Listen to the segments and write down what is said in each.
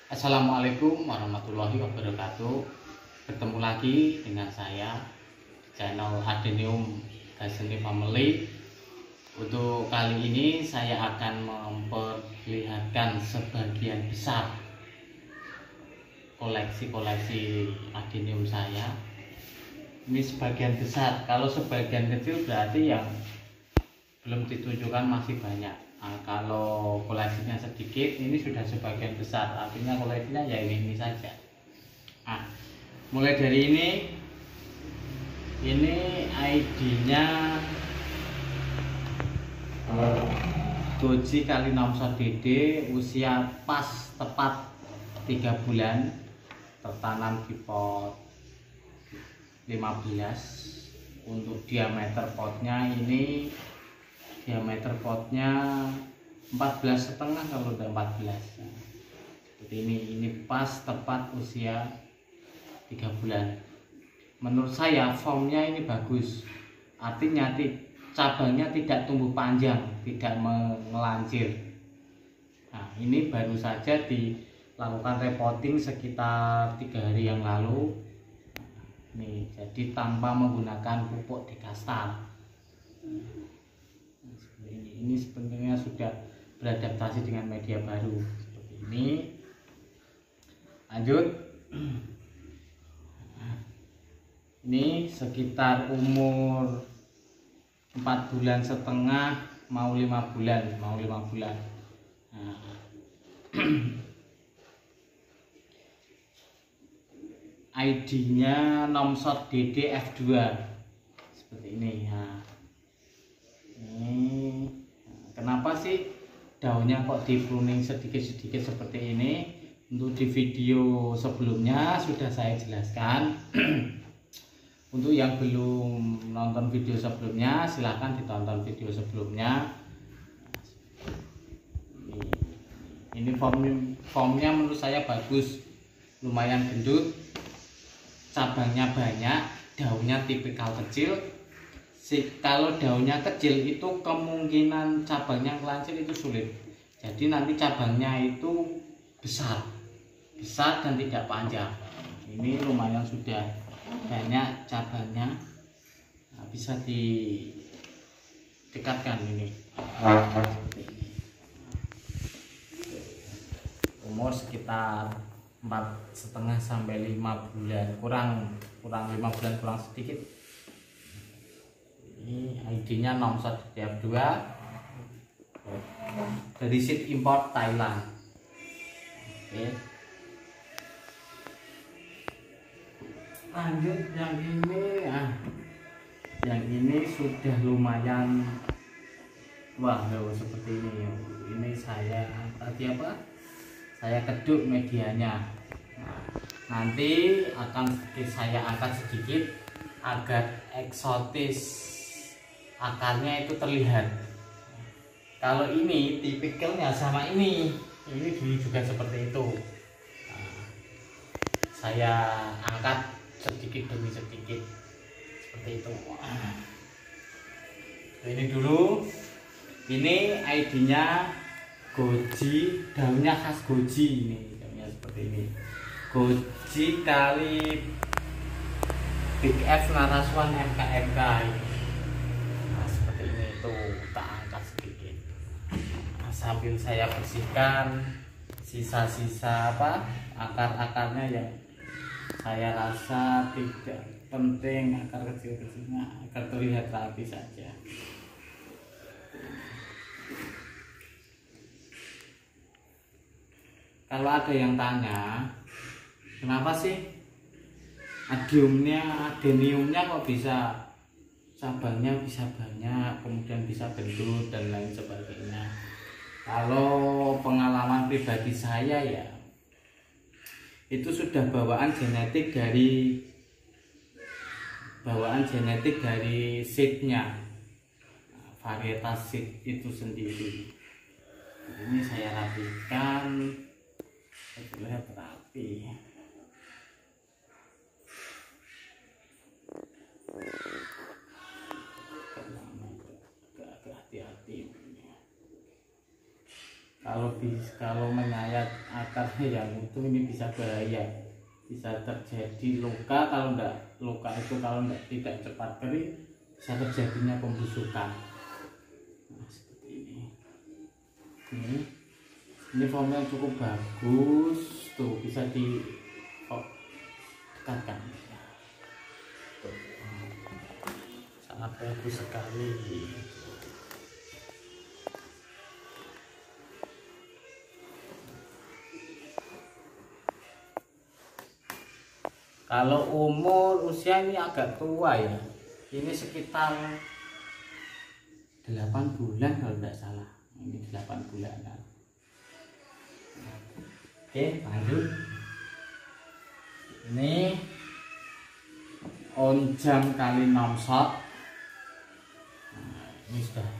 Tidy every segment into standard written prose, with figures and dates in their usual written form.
Assalamualaikum warahmatullahi wabarakatuh. Bertemu lagi dengan saya channel Adenium Gaseni Family. Untuk kali ini saya akan memperlihatkan sebagian besar koleksi adenium saya. Ini sebagian besar. Kalau sebagian kecil berarti yang belum ditunjukkan masih banyak. Nah, kalau koleksinya sedikit, ini sudah sebagian besar. Artinya koleksinya ya ini saja. Nah, mulai dari ini ID-nya Goji kali Nomso Dede, usia pas tepat 3 bulan, tertanam di pot 15. Untuk diameter potnya ini, diameter potnya 14,5 kalau udah 14. Nah, seperti ini pas tepat usia 3 bulan. Menurut saya formnya ini bagus, artinya cabangnya tidak tumbuh panjang, tidak melancir. Nah, ini baru saja dilakukan repotting sekitar 3 hari yang lalu. Nih, jadi tanpa menggunakan pupuk dekastar. Ini sebenarnya sudah beradaptasi dengan media baru seperti ini. Lanjut, ini sekitar umur 4,5 bulan mau 5 bulan, Nah, ID-nya Nomsot Dede F2 seperti ini. Nah, ini kenapa sih daunnya kok di pruning sedikit-sedikit seperti ini? Untuk di video sebelumnya sudah saya jelaskan. Untuk yang belum nonton video sebelumnya, silahkan ditonton video sebelumnya. Ini formnya menurut saya bagus, lumayan gendut, cabangnya banyak, daunnya tipikal kecil. Kalau daunnya kecil itu kemungkinan cabangnya melancir itu sulit. Jadi nanti cabangnya itu besar dan tidak panjang. Ini lumayan sudah banyak cabangnya. Nah, bisa didekatkan ini. Umur sekitar 4,5 sampai 5 bulan, kurang 5 bulan, kurang sedikit. Ini ID-nya Nomsot Dede F2 dari seed import Thailand. Oke. Lanjut yang ini, yang ini sudah lumayan, wah seperti ini. Ini saya keduk medianya. Nah, nanti saya angkat sedikit agar eksotis akarnya itu terlihat. Kalau ini tipikalnya sama ini dulu juga seperti itu. Nah, saya angkat sedikit demi sedikit seperti itu. Ini dulu, ini ID-nya Goji, daunnya khas Goji, ini daunnya seperti ini. Goji kali Big F Naraswan MKMK ini. Nah, seperti ini tuh, tak angkat sedikit. Nah, sambil saya bersihkan sisa-sisa akar-akarnya yang saya rasa tidak penting, akar kecil-kecilnya, agar terlihat rapi saja. Kalau ada yang tanya, kenapa sih adeniumnya kok bisa cabangnya bisa banyak, kemudian bisa gendut dan lain sebagainya? Kalau pengalaman pribadi saya ya, itu sudah bawaan genetik dari seednya, varietas seed itu sendiri. Ini saya rapikan, terlihat rapi. Agak hati-hati. Kalau menyayat akarnya yang itu, ini bisa bahaya, bisa terjadi luka. Kalau enggak luka itu, kalau enggak tidak cepat kering, bisa terjadinya pembusukan. Nah, seperti ini formnya cukup bagus tuh, bisa dekatkan tuh. Sangat bagus sekali. Kalau umur usia ini agak tua ya, ini sekitar 8 bulan kalau tidak salah, ini 8 bulanan. Oke, lanjut. Ini onjam kali 6 shot. Ini sudah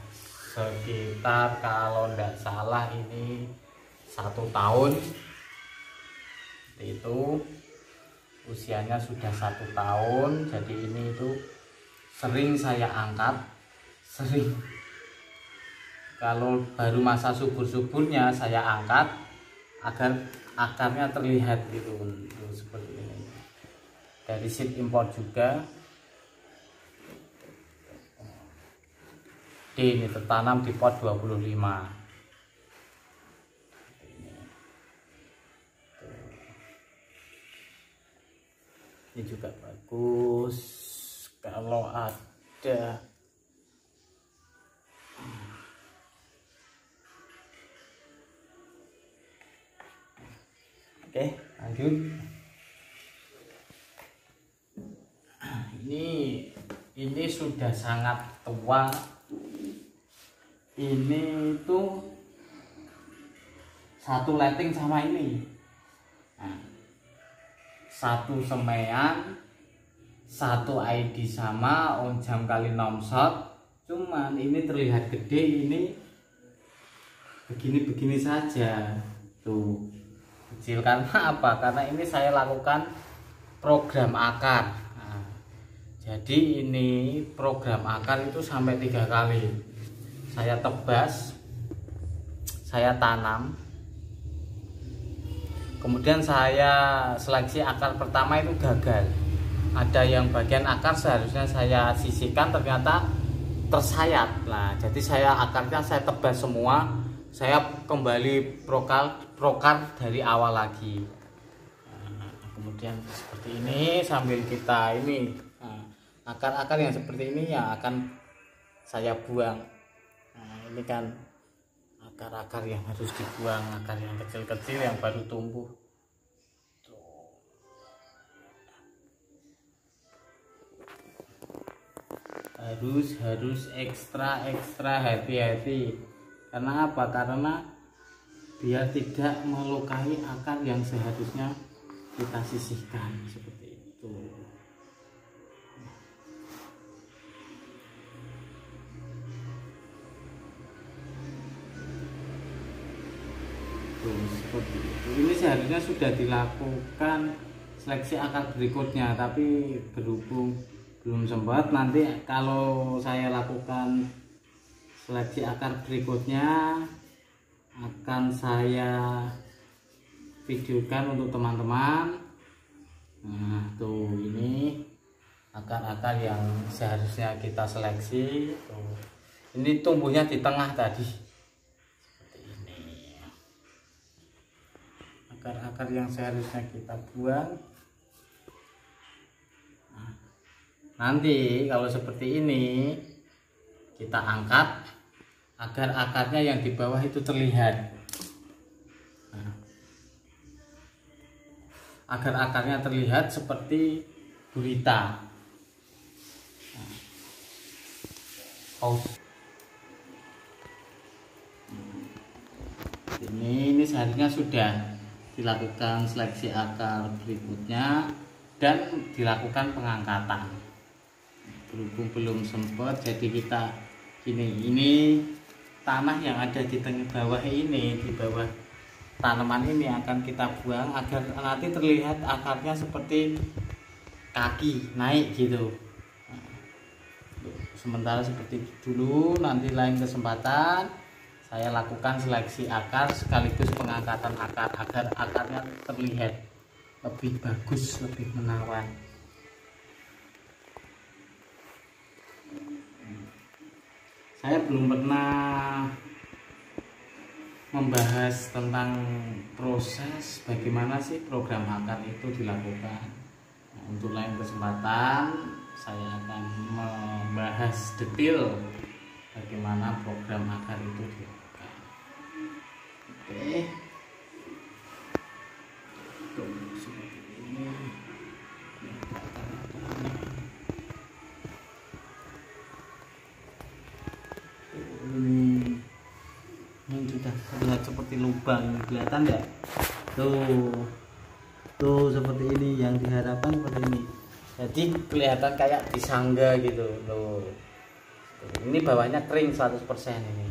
sekitar, kalau tidak salah ini 1 tahun. Itu usianya sudah 1 tahun, jadi ini itu sering saya angkat, sering kalau baru masa subur-suburnya saya angkat agar akarnya terlihat gitu, seperti ini. Dari seed import juga. Ini tertanam di pot 25. Ini juga bagus. Kalau ada oke, lanjut. Ini sudah sangat tua. Ini tuh satu letting sama ini. Nah, satu semean, satu ID sama, onjam kali 6 shot. Cuman ini terlihat gede, ini begini-begini saja tuh, kecil. Karena apa? Karena ini saya lakukan program akar. Nah, jadi ini program akar itu sampai 3 kali saya tebas, saya tanam, kemudian saya seleksi. Akar pertama itu gagal, ada yang bagian akar seharusnya saya sisihkan, ternyata tersayat. Nah, jadi akarnya saya tebas semua, saya kembali prokar dari awal lagi. Nah, kemudian seperti ini, sambil kita ini akar-akar yang seperti ini yang akan saya buang. Nah, ini kan akar-akar yang harus dibuang, akar yang kecil-kecil yang baru tumbuh. Harus ekstra hati-hati. Karena apa? Karena biar tidak melukai akar yang seharusnya kita sisihkan, seperti itu. Seperti itu. Ini seharusnya sudah dilakukan seleksi akar berikutnya, tapi berhubung belum sempat. Nanti kalau saya lakukan seleksi akar berikutnya akan saya videokan untuk teman-teman. Nah, tuh ini akar-akar yang seharusnya kita seleksi tuh. Ini tumbuhnya di tengah tadi. Akar-akar yang seharusnya kita buang. Nah, nanti kalau seperti ini kita angkat agar akarnya yang di bawah itu terlihat. Nah, agar akarnya terlihat seperti gurita. Nah, ini seharusnya sudah dilakukan seleksi akar berikutnya dan dilakukan pengangkatan. Berhubung belum sempat, jadi kita ini tanah yang ada di tengah bawah ini, di bawah tanaman ini akan kita buang agar nanti terlihat akarnya seperti kaki naik gitu. Sementara seperti itu dulu, nanti lain kesempatan saya lakukan seleksi akar sekaligus pengangkatan akar agar akarnya terlihat lebih bagus, lebih menawan. Saya belum pernah membahas tentang proses bagaimana sih program akar itu dilakukan. Nah, untuk lain kesempatan saya akan membahas detail bagaimana program akar itu dilakukan. Oke. Tuh, seperti ini. Ini sudah terlihat seperti lubang, kelihatan ya? Tuh seperti ini yang diharapkan, seperti ini. Jadi kelihatan kayak disangga gitu loh. Ini bawahnya kering 100% ini.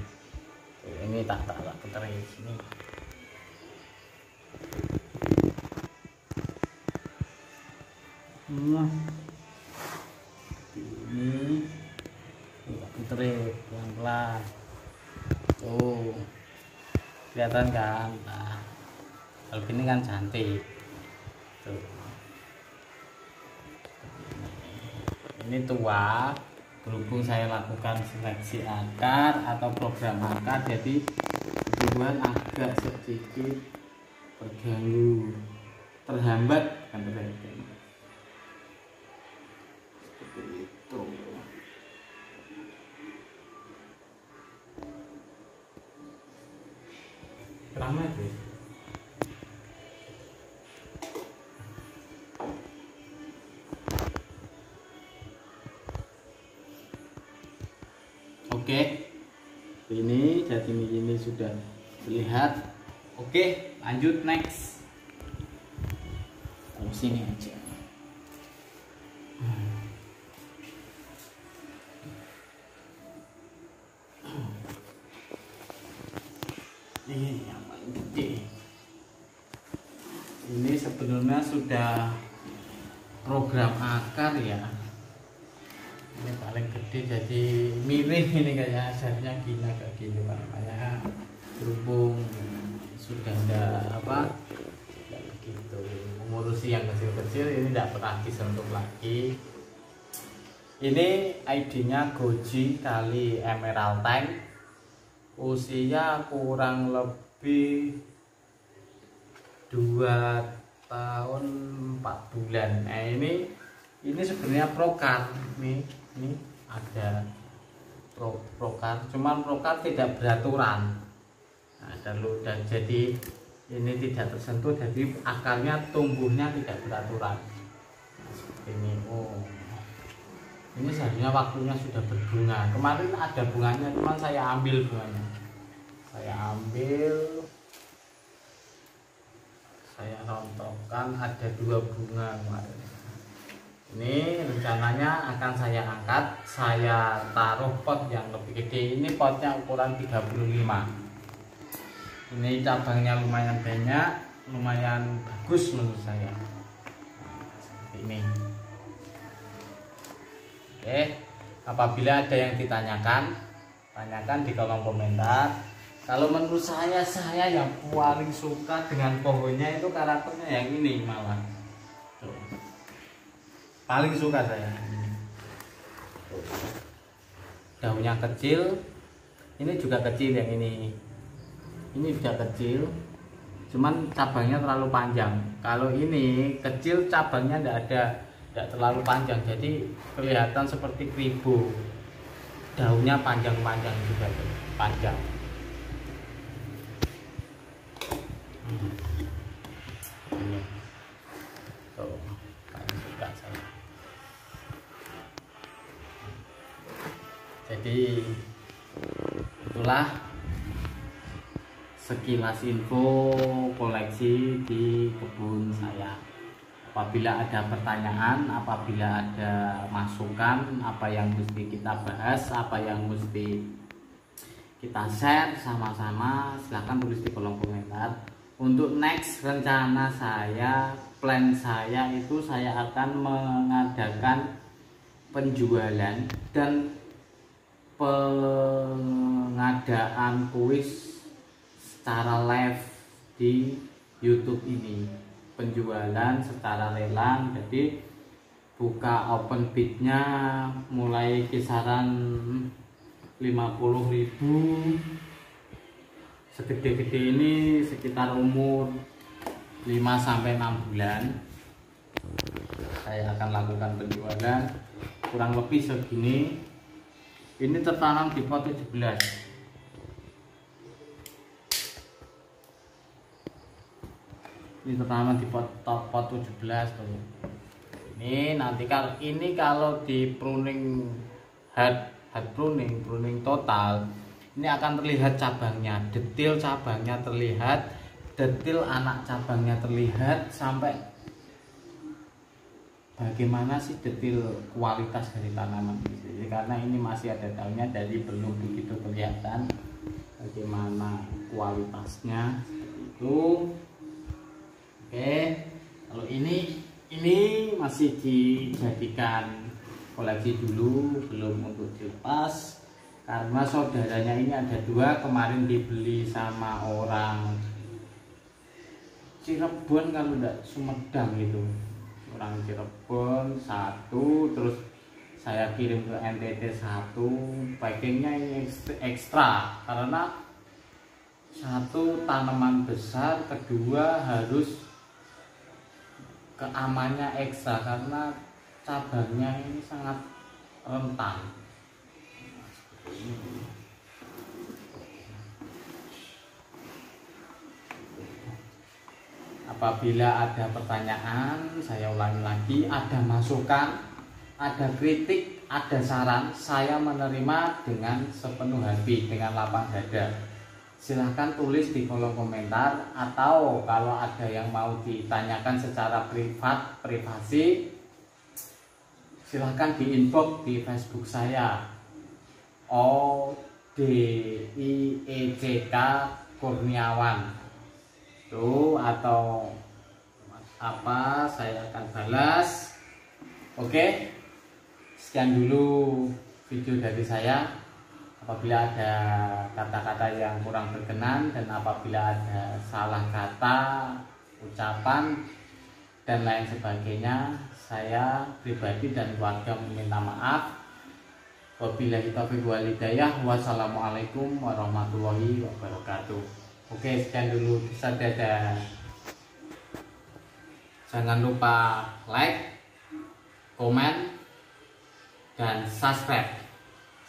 Ini tak kering sini. Ini puterin pelan-pelan. Tuh kelihatan kan? Nah, kalau gini kan cantik. Tuh. Ini tua, berhubung saya lakukan seleksi akar atau program akar, jadi tumbuhan agak sedikit terganggu, terhambat kan, seperti itu. Lama itu. Oke, ini jadi ini sudah terlihat. Oke, lanjut next. Taruh sini aja. Ini yang paling gede. Ini sebenarnya sudah program akar ya. Ini paling gede, jadi miring ini kayaknya, asalnya gini agak gini Pak, makanya berhubung sudah ada tidak begitu mengurusi yang kecil-kecil, ini tidak pernah disentuh lagi. Ini ID-nya Goji kali Emerald Tank, usia kurang lebih 2 tahun 4 bulan. Nah ini sebenarnya prokar nih. Ini ada prokar, cuman prokar tidak beraturan. Nah, dan jadi ini tidak tersentuh, jadi akarnya tumbuhnya tidak beraturan. Nah, seperti ini. Oh, ini seharusnya waktunya sudah berbunga. Kemarin ada bunganya, cuman saya ambil bunganya. Saya rontokkan, ada 2 bunga kemarin. Ini rencananya akan saya angkat, saya taruh pot yang lebih gede. Ini potnya ukuran 35. Ini cabangnya lumayan banyak, lumayan bagus menurut saya. Seperti ini. Oke, apabila ada yang ditanyakan, tanyakan di kolom komentar. Kalau menurut saya yang paling suka dengan pohonnya itu karakternya yang ini malah. Tuh. Paling suka saya. Daunnya kecil, ini juga kecil yang ini. Ini juga kecil, cuman cabangnya terlalu panjang. Kalau ini kecil, cabangnya tidak terlalu panjang, jadi kelihatan seperti kribo. Daunnya panjang-panjang juga, panjang. Ini. Tuh, paling suka saya. Jadi itulah sekilas info koleksi di kebun saya. Apabila ada pertanyaan, apabila ada masukan, apa yang mesti kita bahas, apa yang mesti kita share sama-sama, silahkan tulis di kolom komentar. Untuk next rencana saya, plan saya itu saya akan mengadakan penjualan dan pengadaan kuis secara live di YouTube ini, penjualan secara lelang. Jadi buka open bidnya mulai kisaran 50.000. Segede-gede ini sekitar umur 5-6 bulan saya akan lakukan penjualan, kurang lebih segini. Ini tertanam di pot 17. Ini tertanam di pot 17 tuh. Ini nanti kalau di pruning hard pruning total, ini akan terlihat cabangnya, detail cabangnya terlihat, detail anak cabangnya terlihat, sampai bagaimana sih detail kualitas dari tanaman ini. Jadi karena ini masih ada daunnya, jadi belum begitu kelihatan bagaimana kualitasnya seperti itu. Oke, kalau ini masih dijadikan koleksi dulu, belum untuk dilepas karena saudaranya ini ada 2, kemarin dibeli sama orang Cirebon, kalau enggak Sumedang itu, orang Cirebon 1, terus saya kirim ke NTT 1. Packingnya ini ekstra karena 1 tanaman besar, kedua harus keamannya ekstra karena cabangnya ini sangat rentan. Apabila ada pertanyaan, saya ulangi lagi, ada masukan, ada kritik, ada saran, saya menerima dengan sepenuh hati, dengan lapang dada. Silahkan tulis di kolom komentar, atau kalau ada yang mau ditanyakan secara privasi, silahkan di inbox di Facebook saya, ODIECK Kurniawan tuh, atau apa, saya akan balas. Oke, sekian dulu video dari saya. Apabila ada kata-kata yang kurang berkenan dan apabila ada salah kata, ucapan dan lain sebagainya, saya pribadi dan keluarga meminta maaf. Wabillahi taufiq wal hidayah. Wassalamualaikum warahmatullahi wabarakatuh. Oke, sekian dulu, dadah. Jangan lupa like, komen, dan subscribe.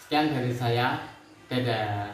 Sekian dari saya, dadah.